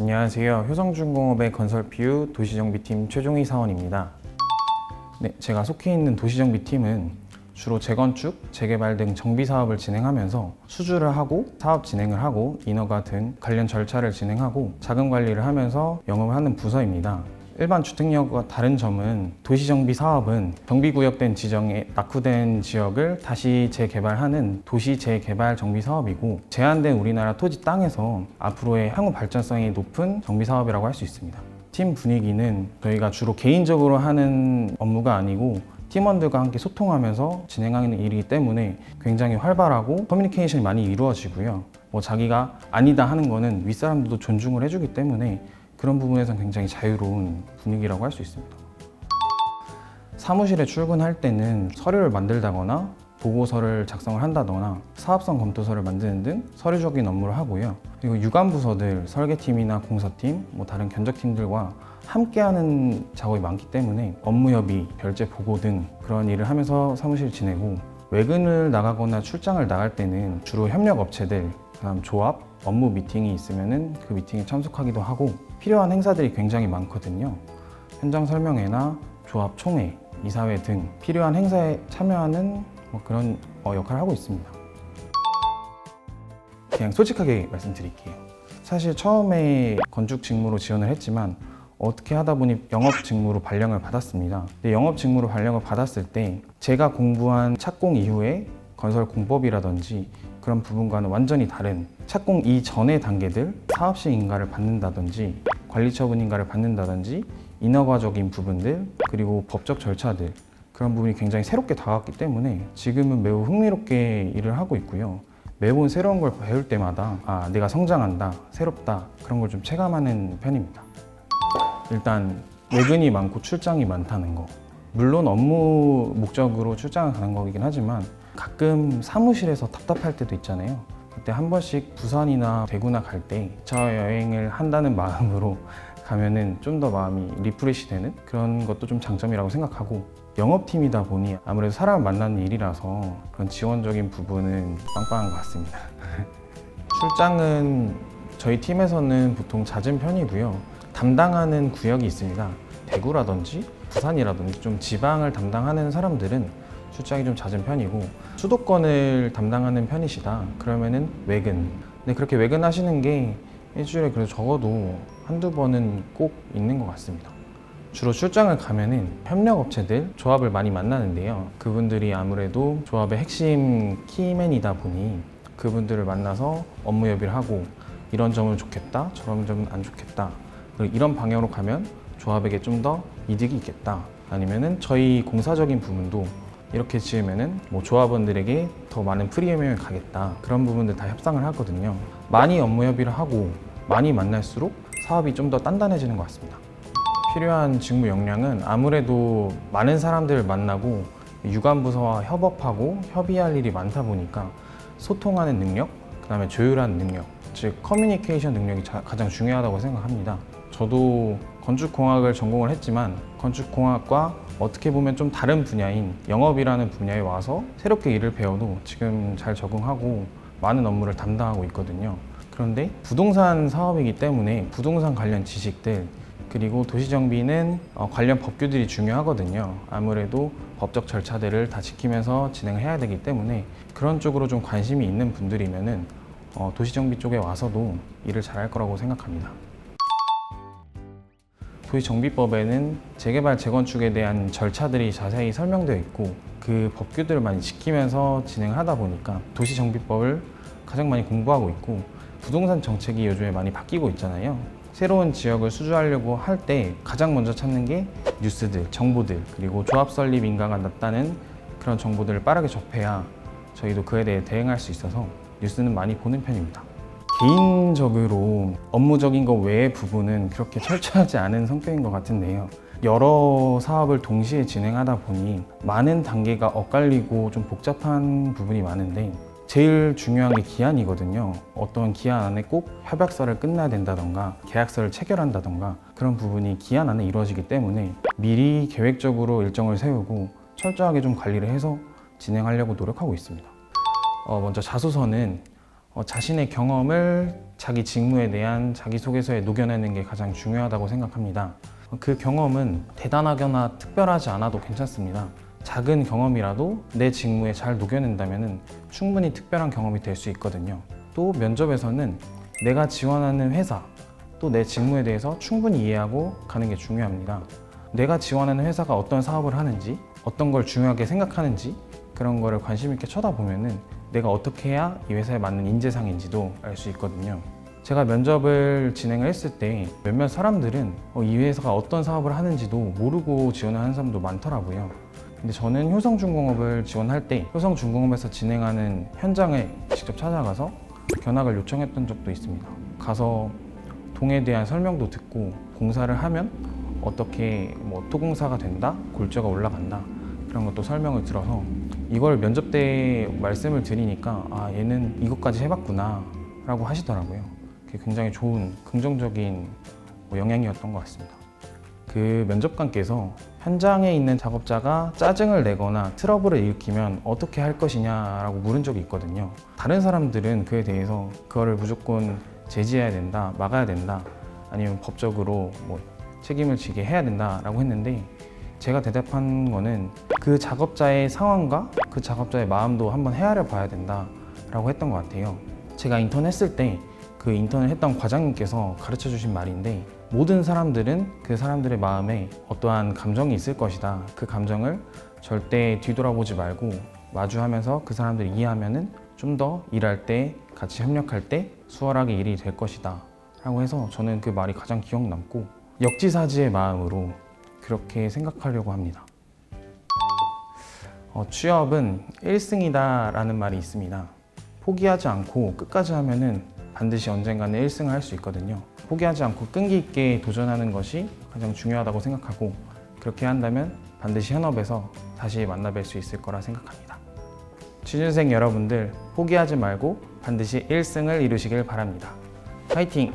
안녕하세요. 효성중공업의 건설PU 도시정비팀 최종희 사원입니다. 제가 속해 있는 도시정비팀은 주로 재건축, 재개발 등 정비 사업을 진행하면서 수주를 하고 사업 진행을 하고 인허가 등 관련 절차를 진행하고 자금 관리를 하면서 영업을 하는 부서입니다. 일반 주택력과 다른 점은 도시정비 사업은 정비구역된 지정에 낙후된 지역을 다시 재개발하는 도시 재개발 정비 사업이고, 제한된 우리나라 토지 땅에서 앞으로의 향후 발전성이 높은 정비 사업이라고 할 수 있습니다. 팀 분위기는 저희가 주로 개인적으로 하는 업무가 아니고 팀원들과 함께 소통하면서 진행하는 일이기 때문에 굉장히 활발하고 커뮤니케이션이 많이 이루어지고요. 자기가 아니다 하는 거는 윗사람들도 존중을 해주기 때문에 그런 부분에서는 굉장히 자유로운 분위기라고 할 수 있습니다. 사무실에 출근할 때는 서류를 만들다거나 보고서를 작성을 한다거나 사업성 검토서를 만드는 등 서류적인 업무를 하고요. 그리고 유관부서들, 설계팀이나 공사팀, 다른 견적팀들과 함께하는 작업이 많기 때문에 업무 협의, 결제 보고 등 그런 일을 하면서 사무실 지내고, 외근을 나가거나 출장을 나갈 때는 주로 협력업체들, 그다음 조합, 업무 미팅이 있으면 그 미팅에 참석하기도 하고, 필요한 행사들이 굉장히 많거든요. 현장 설명회나 조합 총회, 이사회 등 필요한 행사에 참여하는 그런 역할을 하고 있습니다. 그냥 솔직하게 말씀드릴게요. 사실 처음에 건축 직무로 지원을 했지만 어떻게 하다 보니 영업 직무로 발령을 받았습니다. 근데 영업 직무로 발령을 받았을 때 제가 공부한 착공 이후에 건설 공법이라든지 그런 부분과는 완전히 다른, 착공 이전의 단계들, 사업시 인가를 받는다든지 관리처분 인가를 받는다든지 인허가적인 부분들, 그리고 법적 절차들, 그런 부분이 굉장히 새롭게 다가왔기 때문에 지금은 매우 흥미롭게 일을 하고 있고요. 매번 새로운 걸 배울 때마다 내가 성장한다, 새롭다, 그런 걸 좀 체감하는 편입니다. 일단 외근이 많고 출장이 많다는 거, 물론 업무 목적으로 출장을 가는 거이긴 하지만 가끔 사무실에서 답답할 때도 있잖아요. 그때 한 번씩 부산이나 대구나 갈 때 2차 여행을 한다는 마음으로 가면은 좀 더 마음이 리프레시 되는 그런 것도 좀 장점이라고 생각하고, 영업팀이다 보니 아무래도 사람을 만나는 일이라서 그런 지원적인 부분은 빵빵한 것 같습니다. 출장은 저희 팀에서는 보통 잦은 편이고요. 담당하는 구역이 있습니다. 대구라든지 부산이라든지 좀 지방을 담당하는 사람들은 출장이 좀 잦은 편이고, 수도권을 담당하는 편이시다 그러면은 외근. 근데 그렇게 외근하시는 게 일주일에 그래도 적어도 한두 번은 꼭 있는 것 같습니다. 주로 출장을 가면은 협력업체들, 조합을 많이 만나는데요. 그분들이 아무래도 조합의 핵심 키맨이다 보니 그분들을 만나서 업무 협의를 하고, 이런 점은 좋겠다, 저런 점은 안 좋겠다, 그리고 이런 방향으로 가면 조합에게 좀 더 이득이 있겠다, 아니면은 저희 공사적인 부분도 이렇게 지으면은 조합원들에게 더 많은 프리미엄을 가겠다, 그런 부분들 다 협상을 하거든요. 많이 업무 협의를 하고 많이 만날수록 사업이 좀 더 단단해지는 것 같습니다. 필요한 직무 역량은 아무래도 많은 사람들을 만나고 유관부서와 협업하고 협의할 일이 많다 보니까 소통하는 능력, 그 다음에 조율하는 능력, 즉 커뮤니케이션 능력이 가장 중요하다고 생각합니다. 저도 건축공학을 전공을 했지만 건축공학과 어떻게 보면 좀 다른 분야인 영업이라는 분야에 와서 새롭게 일을 배워도 지금 잘 적응하고 많은 업무를 담당하고 있거든요. 그런데 부동산 사업이기 때문에 부동산 관련 지식들, 그리고 도시정비는 관련 법규들이 중요하거든요. 아무래도 법적 절차들을 다 지키면서 진행을 해야 되기 때문에 그런 쪽으로 좀 관심이 있는 분들이면은 도시정비 쪽에 와서도 일을 잘할 거라고 생각합니다. 도시정비법에는 재개발, 재건축에 대한 절차들이 자세히 설명되어 있고 그 법규들을 많이 지키면서 진행하다 보니까 도시정비법을 가장 많이 공부하고 있고, 부동산 정책이 요즘에 많이 바뀌고 있잖아요. 새로운 지역을 수주하려고 할 때 가장 먼저 찾는 게 뉴스들, 정보들, 그리고 조합 설립 인가가 났다는 그런 정보들을 빠르게 접해야 저희도 그에 대해 대응할 수 있어서 뉴스는 많이 보는 편입니다. 개인적으로 업무적인 것 외의 부분은 그렇게 철저하지 않은 성격인 것 같은데요. 여러 사업을 동시에 진행하다 보니 많은 단계가 엇갈리고 좀 복잡한 부분이 많은데, 제일 중요한 게 기한이거든요. 어떤 기한 안에 꼭 협약서를 끝내야 된다던가 계약서를 체결한다던가 그런 부분이 기한 안에 이루어지기 때문에 미리 계획적으로 일정을 세우고 철저하게 좀 관리를 해서 진행하려고 노력하고 있습니다. 먼저 자소서는 자신의 경험을 자기 직무에 대한 자기소개서에 녹여내는 게 가장 중요하다고 생각합니다. 그 경험은 대단하거나 특별하지 않아도 괜찮습니다. 작은 경험이라도 내 직무에 잘 녹여낸다면 충분히 특별한 경험이 될 수 있거든요. 또 면접에서는 내가 지원하는 회사, 또 내 직무에 대해서 충분히 이해하고 가는 게 중요합니다. 내가 지원하는 회사가 어떤 사업을 하는지, 어떤 걸 중요하게 생각하는지 그런 거를 관심 있게 쳐다보면은 내가 어떻게 해야 이 회사에 맞는 인재상인지도 알 수 있거든요. 제가 면접을 진행을 했을 때 몇몇 사람들은 이 회사가 어떤 사업을 하는지도 모르고 지원을 하는 사람도 많더라고요. 근데 저는 효성중공업을 지원할 때 효성중공업에서 진행하는 현장에 직접 찾아가서 견학을 요청했던 적도 있습니다. 가서 동에 대한 설명도 듣고 공사를 하면 어떻게 토공사가 된다, 골조가 올라간다 그런 것도 설명을 들어서 이걸 면접 때 말씀을 드리니까 아 얘는 이것까지 해봤구나 라고 하시더라고요. 그게 굉장히 좋은 긍정적인 영향이었던 것 같습니다. 그 면접관께서 현장에 있는 작업자가 짜증을 내거나 트러블을 일으키면 어떻게 할 것이냐라고 물은 적이 있거든요. 다른 사람들은 그에 대해서 그거를 무조건 제지해야 된다, 막아야 된다, 아니면 법적으로 책임을 지게 해야 된다라고 했는데 제가 대답한 거는 그 작업자의 상황과 그 작업자의 마음도 한번 헤아려 봐야 된다라고 했던 것 같아요. 제가 인턴 했을 때 그 인턴을 했던 과장님께서 가르쳐 주신 말인데 모든 사람들은 그 사람들의 마음에 어떠한 감정이 있을 것이다. 그 감정을 절대 뒤돌아보지 말고 마주하면서 그 사람들을 이해하면은 좀 더 일할 때 같이 협력할 때 수월하게 일이 될 것이다 라고 해서 저는 그 말이 가장 기억 남고 역지사지의 마음으로 그렇게 생각하려고 합니다. 취업은 1승이다 라는 말이 있습니다. 포기하지 않고 끝까지 하면은 반드시 언젠가는 1승을 할 수 있거든요. 포기하지 않고 끈기 있게 도전하는 것이 가장 중요하다고 생각하고 그렇게 한다면 반드시 현업에서 다시 만나뵐 수 있을 거라 생각합니다. 취준생 여러분들 포기하지 말고 반드시 1승을 이루시길 바랍니다. 화이팅!